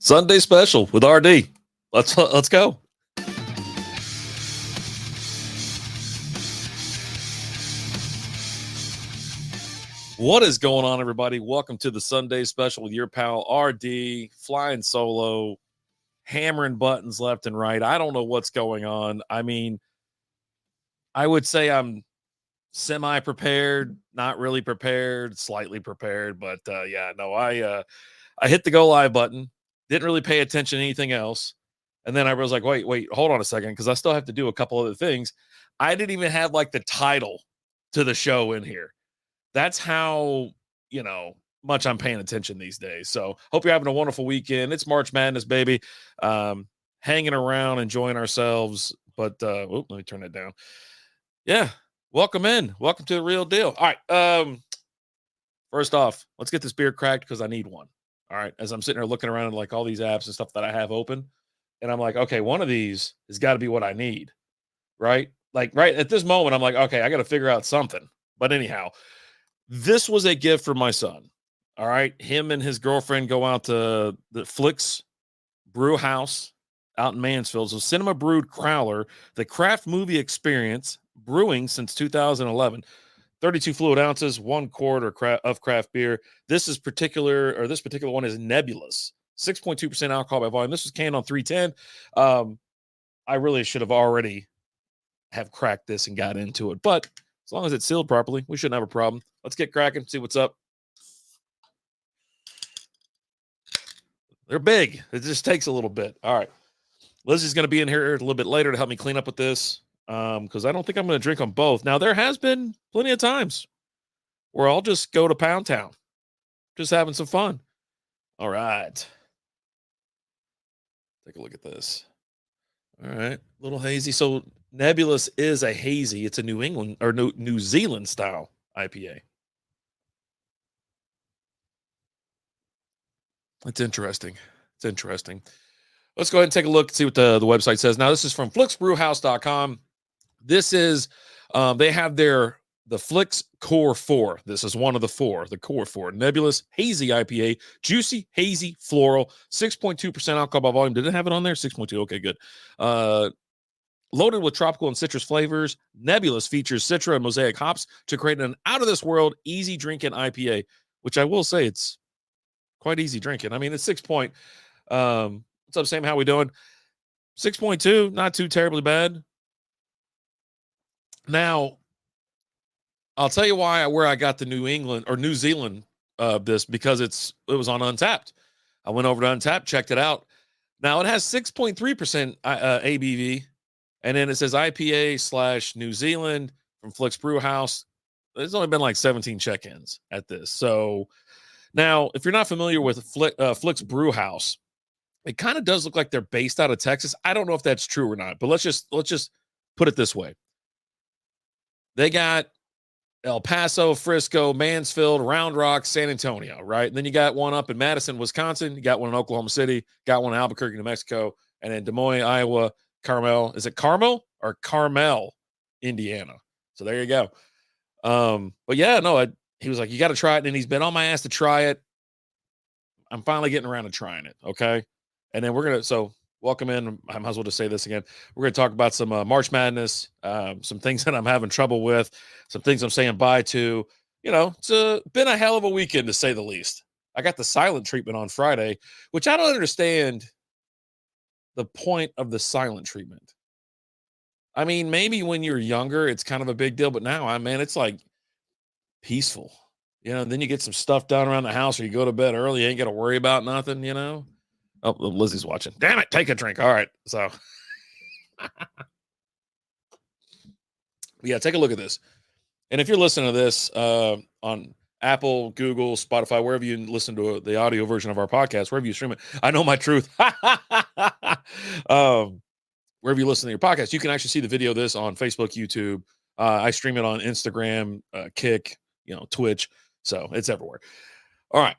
Sunday special with RD. Let's go. What is going on, everybody? Welcome to the Sunday special with your pal RD, flying solo, hammering buttons left and right. I don't know what's going on. I mean, I would say I'm semi-prepared, not really prepared, slightly prepared, but I hit the go live button, didn't really pay attention to anything else. And then I was like, wait, hold on a second, because I still have to do a couple other things. I didn't even have like the title to the show in here. That's how, much I'm paying attention these days. So hope you're having a wonderful weekend. It's March Madness, baby. Hanging around, enjoying ourselves. But let me turn that down. Yeah. Welcome in. Welcome to the real deal. All right. First off, let's get this beer cracked because I need one. All right. As I'm sitting there looking around at like all these apps and stuff that I have open, and I'm like, okay, one of these has got to be what I need. Right. Like right at this moment, I'm like, okay, I got to figure out something. But anyhow, this was a gift for my son. All right. Him and his girlfriend go out to the Flix Brewhouse out in Mansfield. So cinema brewed crowler, the craft movie experience, brewing since 2011. 32 fluid ounces, 1 quart of craft beer. This particular one is Nebulas, 6.2% alcohol by volume. This was canned on 310. I really should have already have cracked this and got into it, but as long as it's sealed properly, we shouldn't have a problem. Let's get cracking, see what's up. They're big. It just takes a little bit. All right. Lizzie's going to be in here a little bit later to help me clean up with this because I don't think I'm going to drink on both. Now, there has been plenty of times where I'll just go to Pound Town, just having some fun. All right. Take a look at this. All right. Little hazy. So Nebulas is a hazy. It's a New England or New Zealand style IPA. It's interesting. It's interesting. Let's go ahead and take a look and see what the website says. Now, this is from flixbrewhouse.com. This is, they have the Flix Core 4. This is one of the four, the Core 4. Nebulas Hazy IPA, juicy, hazy, floral, 6.2% alcohol by volume. Did it have it on there? 6.2. Okay, good. Loaded with tropical and citrus flavors, Nebulas features Citra and Mosaic hops to create an out-of-this-world, easy drinking IPA, which I will say it's quite easy drinking. I mean, it's 6 point. What's up, Sam? How we doing? 6.2, not too terribly bad. Now, I'll tell you where I got the New Zealand this, because it was on Untapped. I went over to Untapped, checked it out. Now it has 6.3% ABV, and then it says IPA / New Zealand from Flix Brewhouse. There's only been like 17 check-ins at this. So now, if you're not familiar with Flix Brewhouse, it kind of does look like they're based out of Texas. I don't know if that's true or not, but let's just put it this way. They got El Paso, Frisco, Mansfield, Round Rock, San Antonio, right? And then you got one up in Madison, Wisconsin. You got one in Oklahoma City. Got one in Albuquerque, New Mexico. And then Des Moines, Iowa, Carmel. Is it Carmel or Carmel, Indiana? So there you go. But yeah, no, he was like, you got to try it. And he's been on my ass to try it. I'm finally getting around to trying it. Okay. And then welcome in. I might as well just say this again. We're going to talk about some March Madness, some things that I'm having trouble with, some things I'm saying bye to. It's been a hell of a weekend, to say the least. I got the silent treatment on Friday, which I don't understand the point of the silent treatment. I mean, maybe when you're younger, it's kind of a big deal, but now, it's like peaceful. Then you get some stuff done around the house, or you go to bed early, you ain't got to worry about nothing, Oh, Lizzie's watching. Damn it, take a drink. All right. So, yeah, take a look at this. And if you're listening to this on Apple, Google, Spotify, wherever you listen to the audio version of our podcast, wherever you stream it, I know my truth. Wherever you listen to your podcast, you can actually see the video of this on Facebook, YouTube. I stream it on Instagram, Kick, Twitch. So it's everywhere. All right.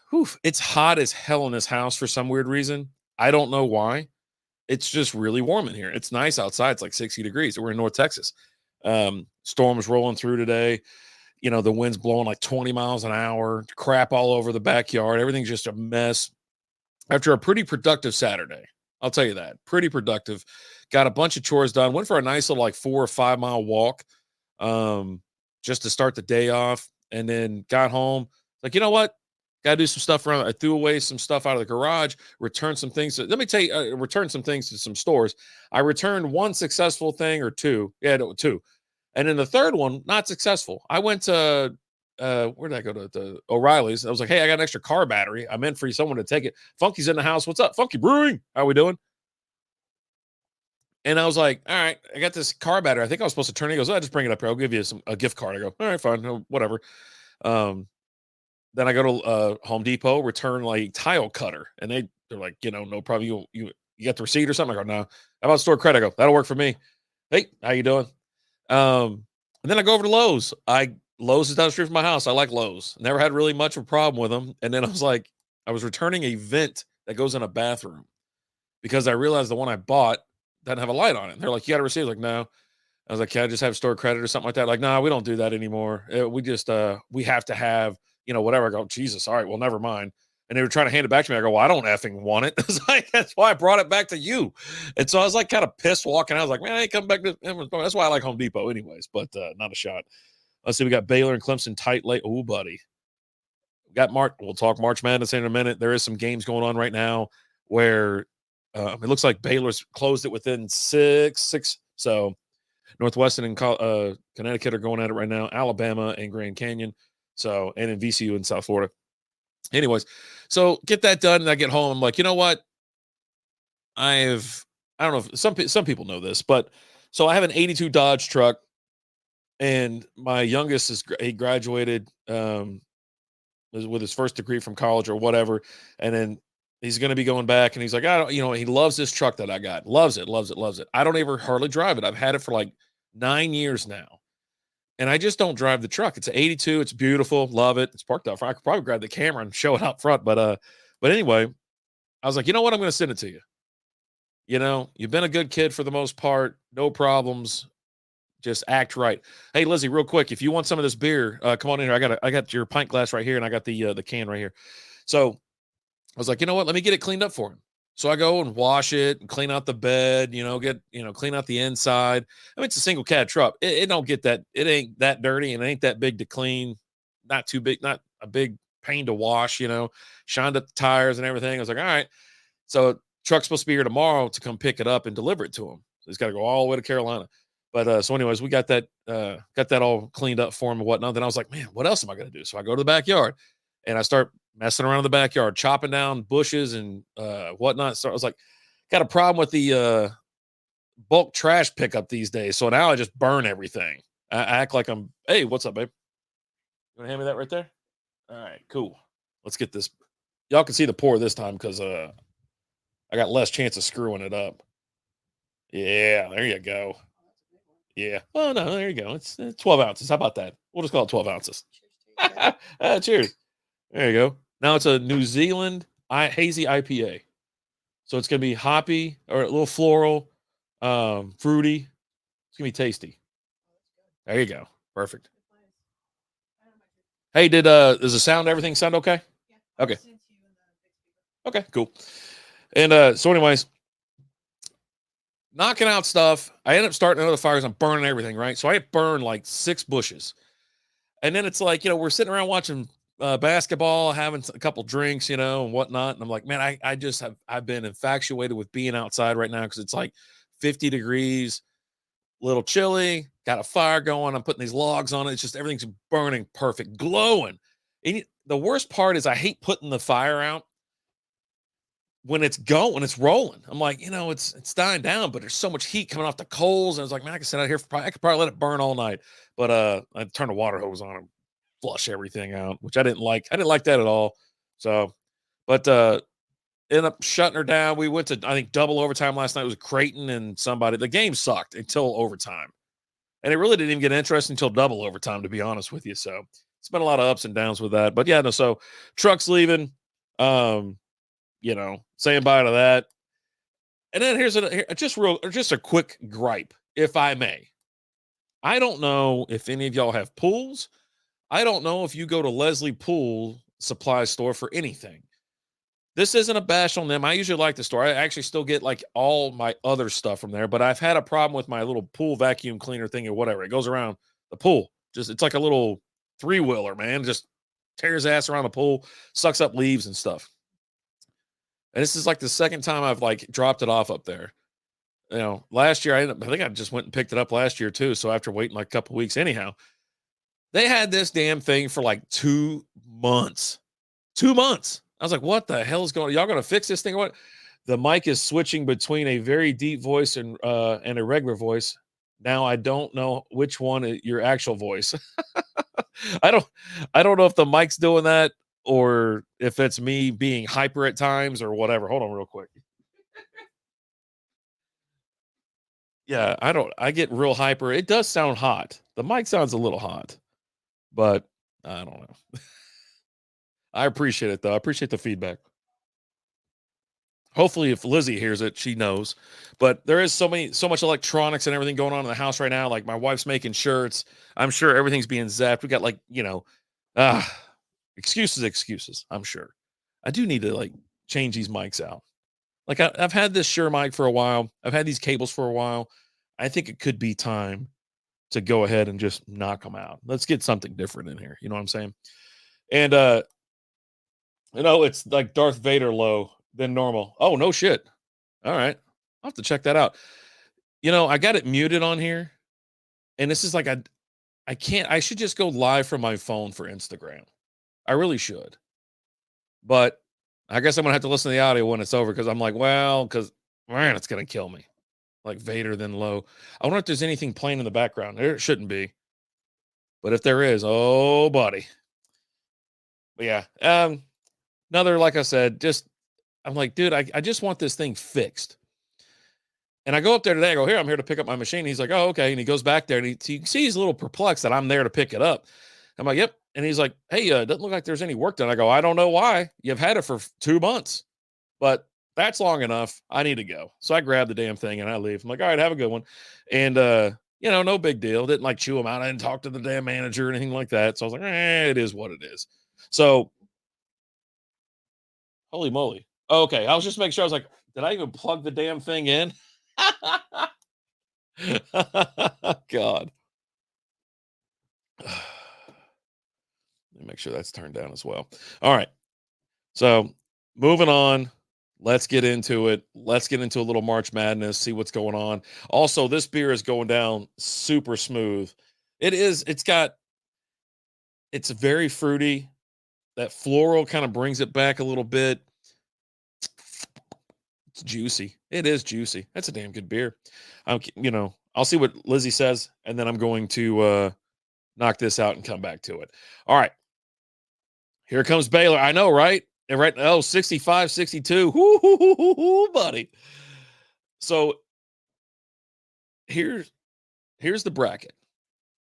Whew, it's hot as hell in this house for some weird reason. I don't know why. It's just really warm in here. It's nice outside. It's like 60 degrees. We're in North Texas. Storms rolling through today. The wind's blowing like 20 miles an hour. Crap all over the backyard. Everything's just a mess. after a pretty productive Saturday. I'll tell you that. Pretty productive. Got a bunch of chores done. Went for a nice little like 4 or 5 mile walk, um, just to start the day off, and then got home. Like, you know what? Got to do some stuff around. I threw away some stuff out of the garage. Returned some things. Let me tell you. Returned some things to some stores. I returned one successful thing or two. Yeah, no, two, and then the third one not successful. I went to where did I go to the O'Reilly's? I was like, hey, I got an extra car battery. I meant for someone to take it. Funky's in the house. What's up, Funky Brewing? How we doing? And I was like, all right, I got this car battery. I think I was supposed to turn it. He goes, I just bring it up here. I'll give you a gift card. I go, all right, fine, no, whatever. Um, then I go to Home Depot, return like tile cutter, and they're like, no problem. You got the receipt or something? I go, no. How about store credit? I go, that'll work for me. Hey, how you doing? And then I go over to Lowe's. Lowe's is down the street from my house. I like Lowe's. Never had really much of a problem with them. And then I was like, I was returning a vent that goes in a bathroom because I realized the one I bought doesn't have a light on it. And they're like, you got to receive. Like, no. I was like, can I just have store credit or something like that? Like, no, we don't do that anymore. We just we have to have, whatever. I go, Jesus, all right, well, never mind. And they were trying to hand it back to me. I go, well, I don't effing want it. It's like, that's why I brought it back to you. And so I was like kind of pissed walking out. I was like, man, I ain't coming back to that's why I like Home Depot anyways, but not a shot. Let's see, we got Baylor and Clemson tight late. Oh, buddy. We got we'll talk March Madness in a minute. There is some games going on right now where it looks like Baylor's closed it within six. So Northwestern and Connecticut are going at it right now. Alabama and Grand Canyon. So, and in VCU in South Florida. Anyways, so get that done, and I get home. I'm like, you know what? I don't know if some people know this, but so I have an 82 Dodge truck, and my youngest he graduated with his first degree from college or whatever, and then he's going to be going back, and he's like, I don't, he loves this truck that I got, loves it. I don't ever hardly drive it. I've had it for like 9 years now. And I just don't drive the truck. It's an 82. It's beautiful. Love it. It's parked out front. I could probably grab the camera and show it out front. But anyway, I was like, you know what? I'm going to send it to you. You've been a good kid for the most part. No problems. Just act right. Hey, Lizzie, real quick, if you want some of this beer, come on in here. I got your pint glass right here, and I got the can right here. So I was like, you know what? Let me get it cleaned up for him. So I go and wash it and clean out the bed, clean out the inside. I mean, it's a single cab truck. It don't get that. It ain't that dirty and it ain't that big to clean. Not too big, not a big pain to wash, shined up the tires and everything. I was like, all right. So truck's supposed to be here tomorrow to come pick it up and deliver it to him. So he's got to go all the way to Carolina. But so anyways, we got that all cleaned up for him and whatnot. Then I was like, man, what else am I going to do? So I go to the backyard and I start messing around in the backyard, chopping down bushes and whatnot. So I was like, got a problem with the bulk trash pickup these days. So now I just burn everything. I act like hey, what's up, babe? You want to hand me that right there? All right, cool. Let's get this. Y'all can see the pour this time because I got less chance of screwing it up. Yeah, there you go. Yeah. Well, no, there you go. It's 12 ounces. How about that? We'll just call it 12 ounces. Cheers. There you go. Now it's a New Zealand hazy IPA. So it's going to be hoppy or a little floral, fruity. It's going to be tasty. There you go. Perfect. Hey, does the sound, everything sound okay? Yeah. Okay. Okay, cool. And so anyways, knocking out stuff. I end up starting another fires. I'm burning everything, right? So I burned like 6 bushes. And then it's like, we're sitting around watching basketball, having a couple drinks, and whatnot. And I'm like, man, I've been infatuated with being outside right now because it's like 50 degrees, a little chilly, got a fire going. I'm putting these logs on it. It's just everything's burning perfect, glowing. And the worst part is I hate putting the fire out when it's rolling. I'm like, it's dying down, but there's so much heat coming off the coals. And I was like, man, I could sit out here I could probably let it burn all night. But I turned the water hose on and flush everything out, which I didn't like. I didn't like that at all. So, but ended up shutting her down. We went to, I think, double overtime last night. It was Creighton and somebody. The game sucked until overtime. And it really didn't even get interesting until double overtime, to be honest with you. So it's been a lot of ups and downs with that. But yeah, no, so truck's leaving. Saying bye to that. And then here's just a quick gripe, if I may. I don't know if any of y'all have pools. I don't know if you go to Leslie Pool Supply Store for anything. This isn't a bash on them. I usually like the store. I actually still get like all my other stuff from there, but I've had a problem with my little pool vacuum cleaner thing or whatever. It goes around the pool. Just it's like a little three-wheeler, man. Just tears ass around the pool, sucks up leaves and stuff. And this is like the second time I've like dropped it off up there. Last year I think I just went and picked it up last year too. So after waiting like a couple weeks, anyhow, they had this damn thing for like 2 months. 2 months. I was like, what the hell is going on? Y'all going to fix this thing or what? The mic is switching between a very deep voice and a regular voice. Now I don't know which one is your actual voice. I don't know if the mic's doing that or if it's me being hyper at times or whatever. Hold on real quick. Yeah, I get real hyper. It does sound hot. The mic sounds a little hot, but I don't know. I appreciate it though. I appreciate the feedback. Hopefully if Lizzie hears it, she knows. But there is so much electronics and everything going on in the house right now. Like my wife's making shirts. I'm sure everything's being zapped. We got like, excuses, I'm sure. I do need to like change these mics out. Like I've had this Shure mic for a while. I've had these cables for a while. I think it could be time to go ahead and just knock them out. Let's get something different in here. You know what I'm saying? And it's like Darth Vader low than normal. Oh, no shit. All right. I'll have to check that out. I got it muted on here. And this is like I should just go live from my phone for Instagram. I really should. But I guess I'm gonna have to listen to the audio when it's over because I'm like, because man, it's gonna kill me. Like Vader then low. I wonder if there's anything playing in the background. There shouldn't be. But if there is, oh buddy. But yeah. Another, like I said, I'm like, dude, I just want this thing fixed. And I go up there today. I go, here, I'm here to pick up my machine. He's like, oh, okay. And he goes back there and you can see he's a little perplexed that I'm there to pick it up. I'm like, yep. And he's like, hey, doesn't look like there's any work done. I go, I don't know why. You've had it for 2 months, but that's long enough. I need to go. So I grab the damn thing and I leave. I'm like, all right, have a good one. And, no big deal. Didn't like chew him out. I didn't talk to the damn manager or anything like that. So I was like, it is what it is. So holy moly. Okay. I was just making sure. I was like, did I even plug the damn thing in? God. Let me make sure that's turned down as well. All right. So moving on. Let's get into it. Let's get into a little March Madness, see what's going on. Also, this beer is going down super smooth. It's very fruity. That floral kind of brings it back a little bit. It's juicy. It is juicy. That's a damn good beer. I'll see what Lizzie says, and then I'm going to knock this out and come back to it. All right. Here comes Baylor. I know, right? And right now, 65, 62. Woo, buddy. So here's the bracket.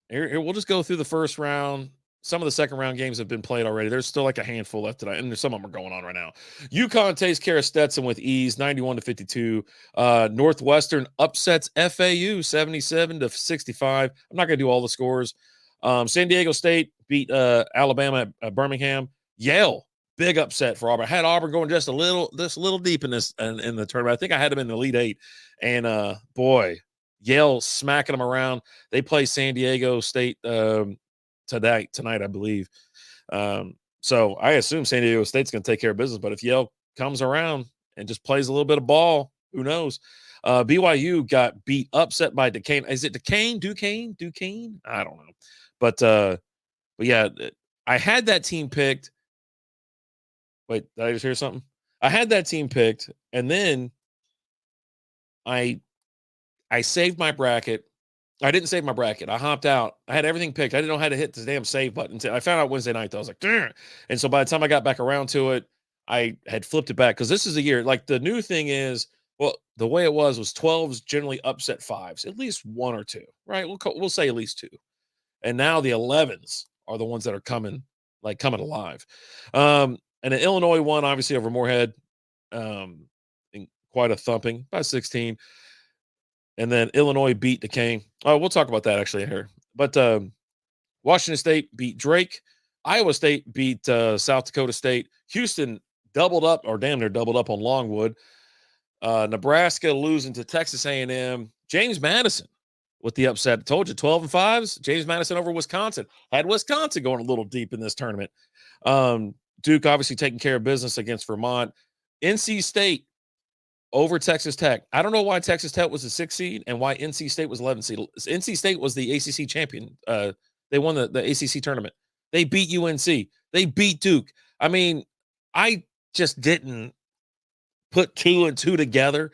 Here, we'll just go through the first round. Some of the second round games have been played already. There's still like a handful left tonight, and there's some of them are going on right now. UConn takes care of Stetson with ease, 91-52. Northwestern upsets FAU, 77-65. I'm not going to do all the scores. San Diego State beat Alabama at Birmingham. Yale, big upset for Auburn. I had Auburn going just a little deep in in the tournament. I think I had them in the Elite Eight, and boy, Yale smacking them around. They play San Diego State tonight, I believe. So I assume San Diego State's going to take care of business. But if Yale comes around and just plays a little bit of ball, who knows? BYU got upset by Duquesne. Is it Duquesne? I don't know. But yeah, I had that team picked. Wait, did I just hear something? I had that team picked, and then I saved my bracket. I didn't save my bracket. I hopped out. I had everything picked. I didn't know how to hit the damn save button. I found out Wednesday night, though. I was like, darn. And so by the time I got back around to it, I had flipped it back because this is a year. Like the new thing is, well, the way it was 12s generally upset 5s, at least 1 or 2, right? We'll say at least 2. And now the 11s are the ones that are coming alive. And an Illinois won, obviously, over Moorhead, in quite a thumping by 16. And then Illinois beat Duquesne. Oh, we'll talk about that actually here. But Washington State beat Drake. Iowa State beat South Dakota State. Houston doubled up, or damn near doubled up on Longwood. Nebraska losing to Texas A&M. James Madison with the upset. I told you, 12-5s. James Madison over Wisconsin. Had Wisconsin going a little deep in this tournament. Duke obviously taking care of business against Vermont. NC State over Texas Tech. I don't know why Texas Tech was a 6 seed and why NC State was 11 seed. NC State was the ACC champion. They won the ACC tournament. They beat UNC. They beat Duke. I mean, I just didn't put 2 and 2 together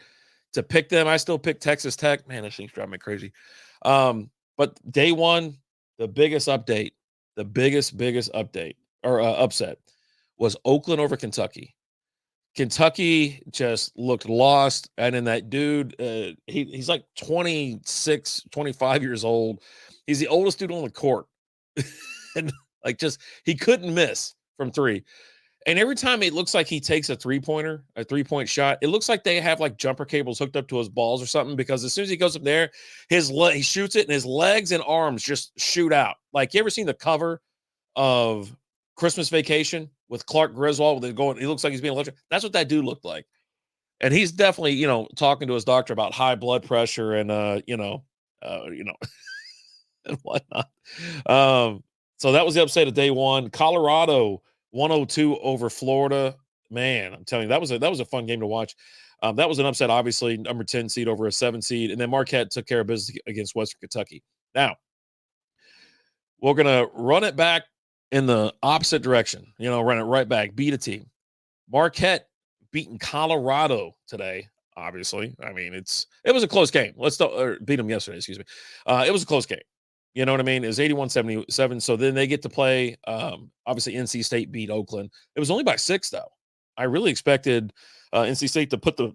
to pick them. I still pick Texas Tech. Man, this thing's driving me crazy. But day one, the biggest update, the biggest update or upset was Oakland over Kentucky. Kentucky just looked lost. And then that dude, he's like 26, 25 years old. He's the oldest dude on the court. And like he couldn't miss from 3. And every time it looks like he takes a 3-pointer, a 3-point shot, it looks like they have like jumper cables hooked up to his balls or something, because as soon as he goes up there, he shoots it and his legs and arms just shoot out. Like, you ever seen the cover of Christmas Vacation with Clark Griswold? He looks like he's being electric. That's what that dude looked like. And he's definitely, talking to his doctor about high blood pressure and, and whatnot. So that was the upset of day one. Colorado 102 over Florida. Man, I'm telling you, that was a fun game to watch. That was an upset, obviously, number 10 seed over a 7 seed. And then Marquette took care of business against Western Kentucky. Now, we're going to run it back in the opposite direction. Run it right back, beat a team. Marquette beating Colorado today, obviously. I mean, it was a close game. Beat them yesterday, excuse me. It was a close game. You know what I mean? It was 81-77. So then they get to play. Obviously, NC State beat Oakland. It was only by 6, though. I really expected NC State to put the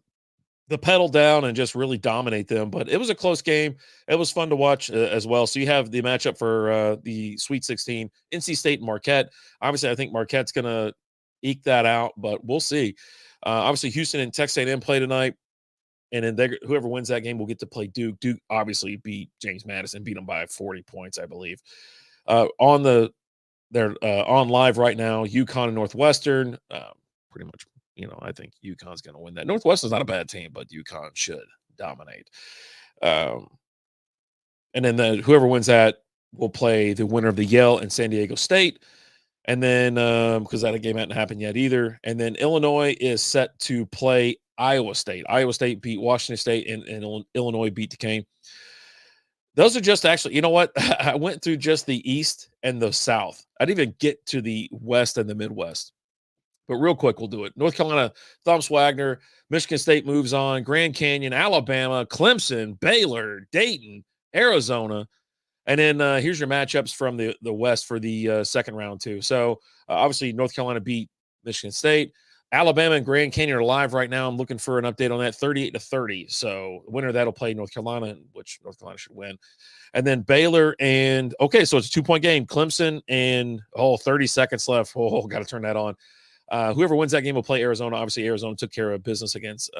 pedal down and just really dominate them. But it was a close game. It was fun to watch as well. So you have the matchup for the Sweet 16, NC State and Marquette. Obviously, I think Marquette's going to eke that out, but we'll see. Obviously, Houston and Texas A&M play tonight. And then whoever wins that game will get to play Duke. Duke obviously beat James Madison, beat them by 40 points, I believe. They're on live right now. UConn and Northwestern. Pretty much, I think UConn's going to win that. Northwestern's not a bad team, but UConn should dominate. And then whoever wins that will play the winner of the Yale and San Diego State. And then, because that game hadn't happened yet either. And then Illinois is set to play Iowa State. Iowa State beat Washington State, and Illinois beat Duquesne. Those are just actually, you know what? I went through just the East and the South. I didn't even get to the West and the Midwest. But real quick, we'll do it. North Carolina, Thumps Wagner. Michigan State moves on. Grand Canyon, Alabama, Clemson, Baylor, Dayton, Arizona. And then here's your matchups from the West for the second round, too. So, obviously, North Carolina beat Michigan State. Alabama and Grand Canyon are live right now. I'm looking for an update on that, 38-30. So, winner of that will play North Carolina, which North Carolina should win. And then Baylor and, okay, so it's a 2-point game. Clemson and, 30 seconds left. Oh, got to turn that on. Whoever wins that game will play Arizona. Obviously, Arizona took care of business against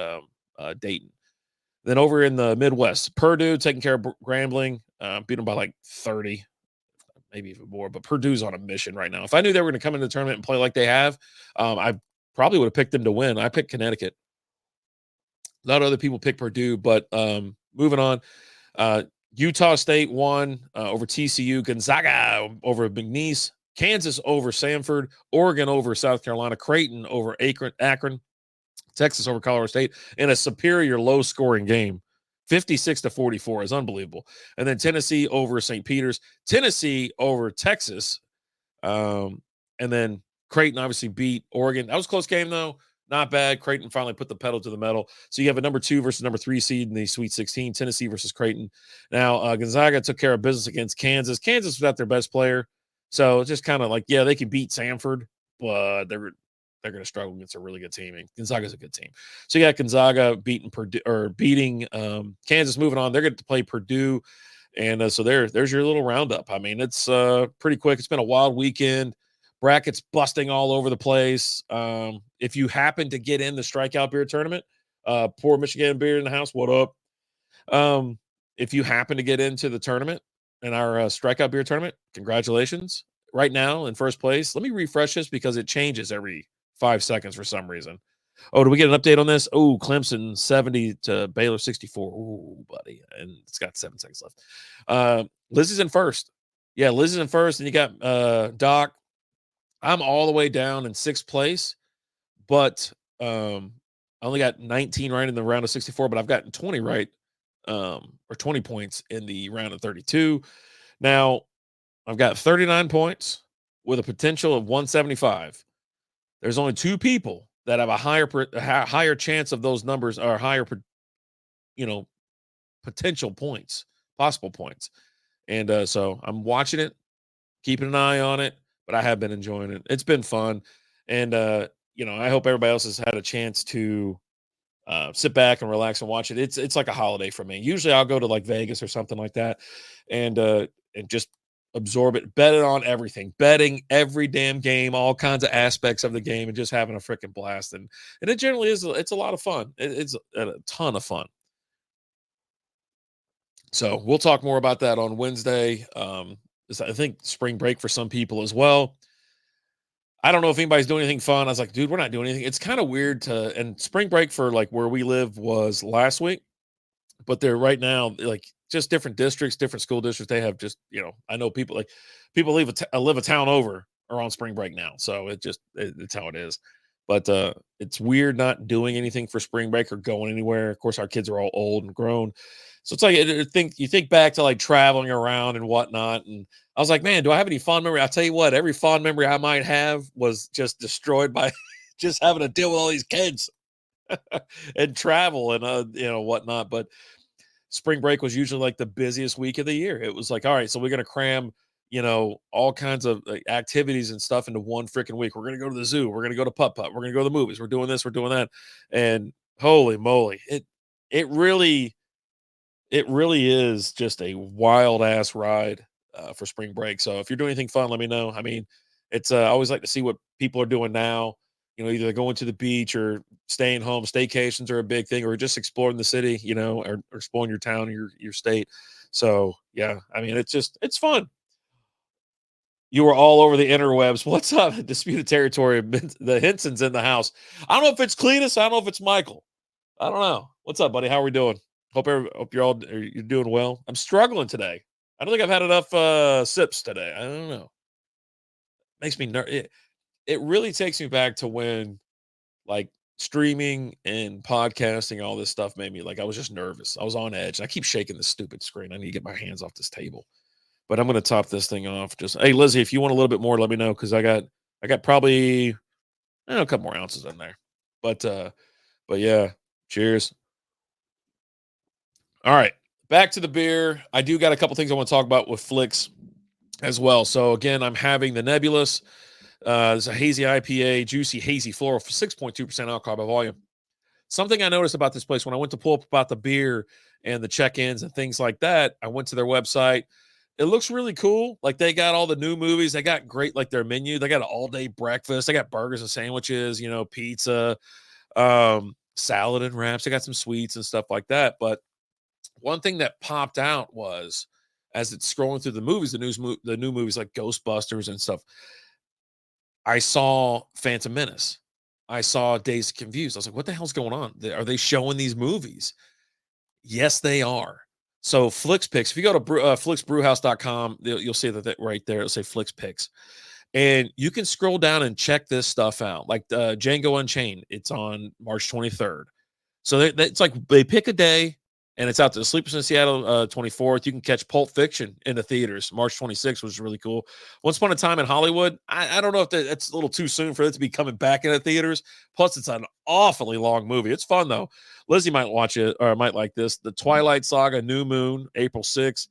Dayton. Then over in the Midwest, Purdue taking care of Grambling, beat them by like 30, maybe even more. But Purdue's on a mission right now. If I knew they were going to come into the tournament and play like they have, I probably would have picked them to win. I picked Connecticut. A lot of other people pick Purdue, but moving on. Utah State won over TCU. Gonzaga over McNeese. Kansas over Samford. Oregon over South Carolina. Creighton over Akron. Texas over Colorado State in a superior low-scoring game. 56-44 is unbelievable. And then Tennessee over St. Peter's. Tennessee over Texas. And then Creighton obviously beat Oregon. That was a close game, though. Not bad. Creighton finally put the pedal to the metal. So you have a number 2 versus number 3 seed in the Sweet 16, Tennessee versus Creighton. Now, Gonzaga took care of business against Kansas. Kansas was not their best player. So it's just kind of like, yeah, they can beat Samford, but they're going to struggle against a really good team. And Gonzaga's a good team. So you got Gonzaga beating Kansas. Moving on, they're going to play Purdue. And so there's your little roundup. I mean, it's pretty quick. It's been a wild weekend. Brackets busting all over the place. If you happen to get in the Strikeout Beer Tournament, poor Michigan Beer in the house, what up? If you happen to get into the tournament, in our Strikeout Beer Tournament, congratulations. Right now in first place, let me refresh this because it changes every 5 seconds for some reason. Oh, do we get an update on this? Oh, Clemson 70 to Baylor 64. Oh, buddy. And it's got 7 seconds left. Lizzie's in first. Yeah, Lizzie's in first. And you got Doc. I'm all the way down in 6th place, but I only got 19 right in the round of 64, but I've gotten 20 right, or 20 points in the round of 32. Now, I've got 39 points with a potential of 175. There's only 2 people that have a higher chance of those numbers, or higher, potential points, possible points. And so I'm watching it, keeping an eye on it, but I have been enjoying it. It's been fun. And I hope everybody else has had a chance to sit back and relax and watch it. It's like a holiday for me. Usually I'll go to like Vegas or something like that, and just absorb it, bet it on everything, betting every damn game, all kinds of aspects of the game, and just having a freaking blast. And it generally is. It's a lot of fun. It's a ton of fun. So we'll talk more about that on Wednesday. I think spring break for some people as well. I don't know if anybody's doing anything fun. I was like, dude, we're not doing anything. It's kind of weird and spring break for like where we live was last week, but they're right now, like just different districts, different school districts. They have just, I know people live a town over are on spring break now. So it's how it is. But it's weird not doing anything for spring break or going anywhere. Of course, our kids are all old and grown. So it's like, you think back to like traveling around and whatnot. And I was like, man, do I have any fond memory? I'll tell you what, every fond memory I might have was just destroyed by just having to deal with all these kids and travel and, whatnot. But spring break was usually like the busiest week of the year. It was like, all right, so we're going to cram, all kinds of activities and stuff into one freaking week. We're going to go to the zoo. We're going to go to putt-putt. We're going to go to the movies. We're doing this. We're doing that. And holy moly, it really is just a wild ass ride for spring break. So if you're doing anything fun, let me know. I mean, it's I always like to see what people are doing now. Either they're going to the beach or staying home. Staycations are a big thing, or just exploring the city, or exploring your town or your state. So yeah, I mean, it's fun. You were all over the interwebs. What's up? Disputed territory. The Henson's in the house. I don't know if it's Cletus. I don't know if it's Michael. I don't know. What's up, buddy? How are we doing? Hope you're doing well. I'm struggling today. I don't think I've had enough sips today. I don't know. Makes me nervous. It really takes me back to when like streaming and podcasting, all this stuff made me like, I was just nervous. I was on edge. I keep shaking this stupid screen. I need to get my hands off this table. But I'm going to top this thing off. Just, hey, Lizzie, if you want a little bit more, let me know, because I got probably a couple more ounces in there. But yeah, cheers. All right, back to the beer. I do got a couple things I want to talk about with Flix as well. So again, I'm having the Nebulas. There's a hazy IPA, juicy, hazy floral for 6.2% alcohol by volume. Something I noticed about this place when I went to pull up about the beer and the check-ins and things like that, I went to their website. It looks really cool. Like they got all the new movies. They got great, like their menu. They got an all-day breakfast. They got burgers and sandwiches, pizza, salad and wraps. They got some sweets and stuff like that. But one thing that popped out was, as it's scrolling through the movies, the new movies like Ghostbusters and stuff, I saw Phantom Menace. I saw Dazed and Confused. I was like, what the hell's going on? Are they showing these movies? Yes, they are. So Flix Picks, if you go to flixbrewhouse.com, you'll see that right there. It'll say Flix Picks. And you can scroll down and check this stuff out. Like Django Unchained, it's on March 23rd. So it's like they pick a day, and it's out to Sleepers in Seattle 24th. You can catch Pulp Fiction in the theaters March 26th, which is really cool. Once Upon a Time in Hollywood, I don't know if that's a little too soon for it to be coming back in the theaters. Plus, it's an awfully long movie. It's fun, though. Lizzie might watch it, or might like this. The Twilight Saga, New Moon, April 6th.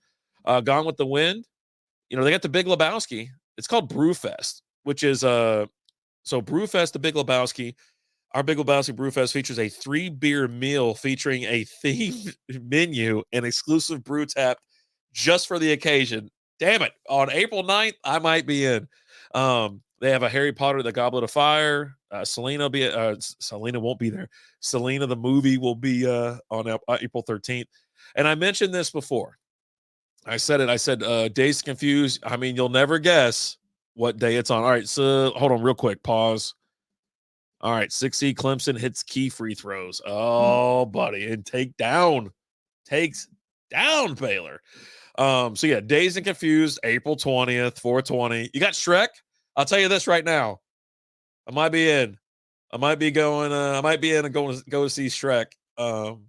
Gone with the Wind. They got the Big Lebowski. It's called Brewfest, which is so Brewfest, the Big Lebowski. Our Big Lebowski Brewfest features a 3-beer meal featuring a themed menu and exclusive brew tap just for the occasion. Damn it. On April 9th, I might be in. They have a Harry Potter, the Goblet of Fire. Selena won't be there. Selena, the movie, will be on April 13th. And I mentioned this before. I said Dazed Confused. I mean, you'll never guess what day it's on. All right, so hold on real quick. Pause. All right, 6C Clemson hits key free throws. Oh, buddy, and takes down Baylor. So yeah, Dazed and Confused, April 20th, 420. You got Shrek? I'll tell you this right now. I might be in. I might be going, I might be in and go to see Shrek. And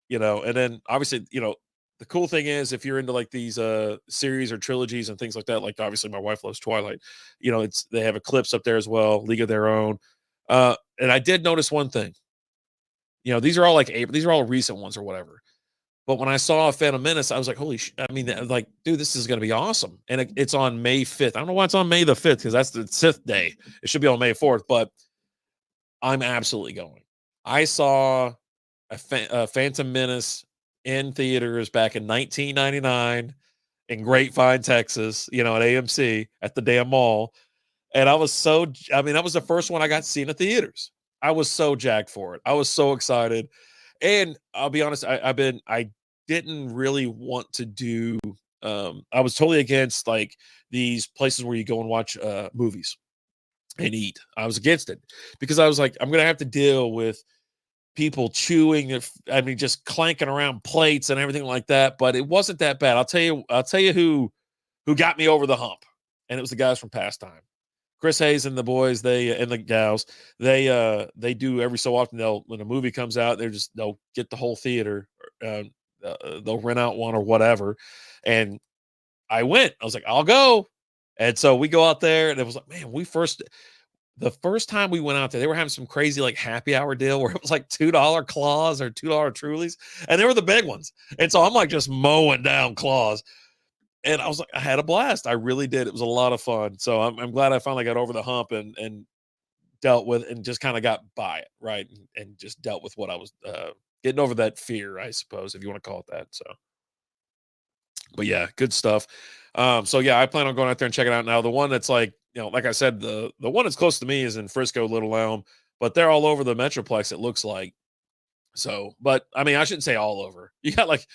then obviously, the cool thing is if you're into like these series or trilogies and things like that, like obviously my wife loves Twilight, they have Eclipse up there as well, League of Their Own. And I did notice one thing. These are all these are all recent ones or whatever. But when I saw Phantom Menace, I was like, holy I mean, like, dude, this is going to be awesome. And it's on May 5th. I don't know why it's on May the 5th because that's the 6th day. It should be on May 4th, but I'm absolutely going. I saw a Phantom Menace in theaters back in 1999 in Grapevine, Texas, at AMC at the damn mall. And that was the first one I got to see in the theaters. I was so jacked for it. I was so excited. And I'll be honest, I didn't really want to do I was totally against like these places where you go and watch movies and eat. I was against it because I was like, I'm gonna have to deal with people chewing, just clanking around plates and everything like that. But it wasn't that bad. I'll tell you who got me over the hump, and it was the guys from Pastime. Chris Hayes and the boys, and the gals, they do every so often. When a movie comes out, they'll get the whole theater. They'll rent out one or whatever. And I went. I was like, I'll go. And so we go out there, and it was like, man, the first time we went out there, they were having some crazy like happy hour deal where it was like $2 claws or $2 Trulies, and they were the big ones. And so I'm like just mowing down claws. And I was like, I had a blast. I really did. It was a lot of fun. So I'm glad I finally got over the hump and dealt with and just kind of got by it, right? And just dealt with what I was getting over that fear, I suppose, if you want to call it that. So, but yeah, good stuff. So yeah, I plan on going out there and checking out now. The one that's like, like I said, the one that's close to me is in Frisco, Little Elm, but they're all over the Metroplex, it looks like. So, but I mean, I shouldn't say all over. You got like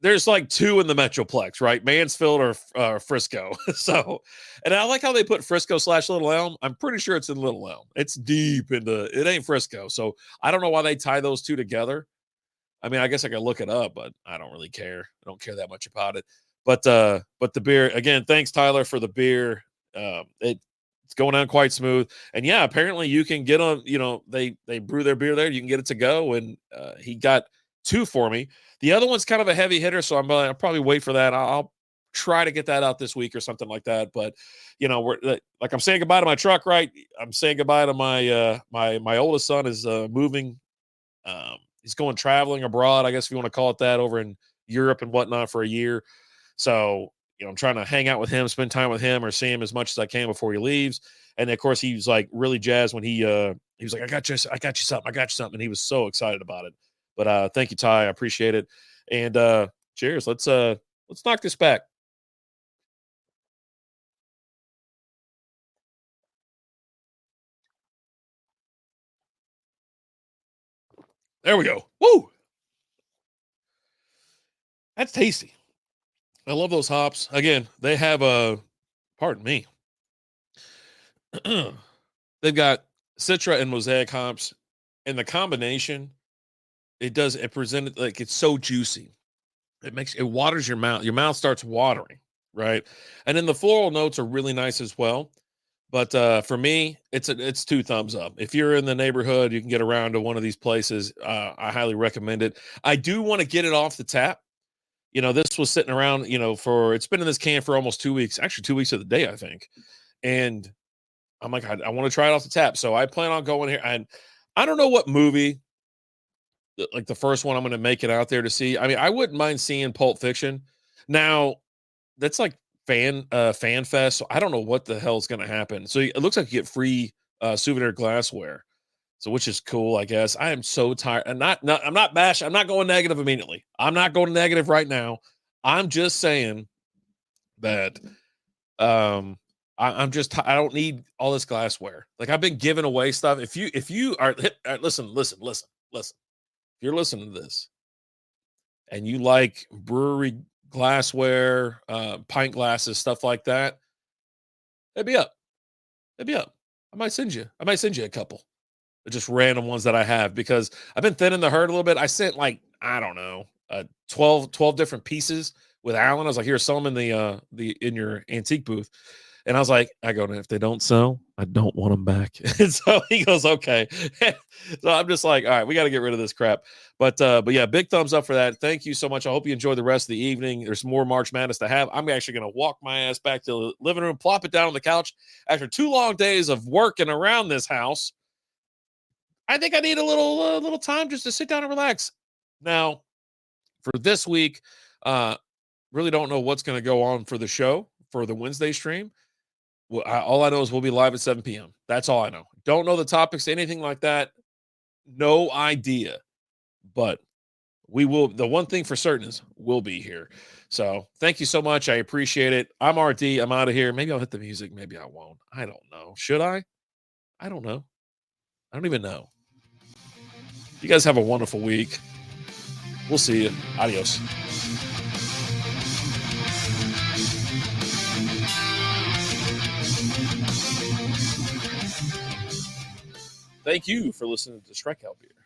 there's like two in the Metroplex, right? Mansfield or Frisco. So, and I like how they put Frisco / Little Elm. I'm pretty sure it's in Little Elm. It's deep it ain't Frisco. So I don't know why they tie those two together. I mean, I guess I could look it up, but I don't really care. I don't care that much about it. But the beer again, thanks Tyler for the beer. It's going on quite smooth. And yeah, apparently you can get on, they brew their beer there. You can get it to go. And he got 2 for me. The other one's kind of a heavy hitter, so I'll probably wait for that. I'll try to get that out this week or something like that. But we're like I'm saying goodbye to my truck, right? I'm saying goodbye to my my oldest son is moving. He's going traveling abroad, I guess if you want to call it that, over in Europe and whatnot for a year. So I'm trying to hang out with him, spend time with him, or see him as much as I can before he leaves. And of course, he was like really jazzed when he was like, I got you something. And he was so excited about it. But thank you, Ty. I appreciate it. And cheers. Let's knock this back. There we go. Woo! That's tasty. I love those hops. Again, they have pardon me. They've got Citra and Mosaic hops, and the combination, it presented like it's so juicy. It waters your mouth. Your mouth starts watering, right? And then the floral notes are really nice as well. But for me, it's 2 thumbs up. If you're in the neighborhood, you can get around to one of these places. I highly recommend it. I do want to get it off the tap. This was sitting around, it's been in this can for almost 2 weeks, actually 2 weeks of the day, I think. And I'm like, I want to try it off the tap. So I plan on going here. And I don't know what movie, like the first one I'm going to make it out there to see. I mean, I wouldn't mind seeing Pulp Fiction. Now, that's like fan fest. So I don't know what the hell is going to happen. So it looks like you get free souvenir glassware. So which is cool, I guess. I am so tired. And I'm not bashing. I'm not going negative immediately. I'm not going negative right now. I'm just saying that I'm just I don't need all this glassware. Like I've been giving away stuff. If you are listen. If you're listening to this and you like brewery glassware, pint glasses, stuff like that, hit me up. I might send you a couple. just random ones that I have, because I've been thinning the herd a little bit. I sent like, I don't know, 12 different pieces with Alan. I was like, here, sell them in the in your antique booth. And I was like, if they don't sell, I don't want them back. And so he goes, okay. So I'm just like, all right, we got to get rid of this crap. But yeah, big thumbs up for that. Thank you so much. I hope you enjoy the rest of the evening. There's more March Madness to have. I'm actually going to walk my ass back to the living room, plop it down on the couch. After 2 long days of working around this house, I think I need a little time just to sit down and relax. Now, for this week, really don't know what's going to go on for the show for the Wednesday stream. Well, all I know is we'll be live at 7 p.m. That's all I know. Don't know the topics, anything like that. No idea. But we will. The one thing for certain is we'll be here. So thank you so much. I appreciate it. I'm RD. I'm out of here. Maybe I'll hit the music. Maybe I won't. I don't know. Should I? I don't know. I don't even know. You guys have a wonderful week. We'll see you. Adios. Thank you for listening to Strikeout Beer.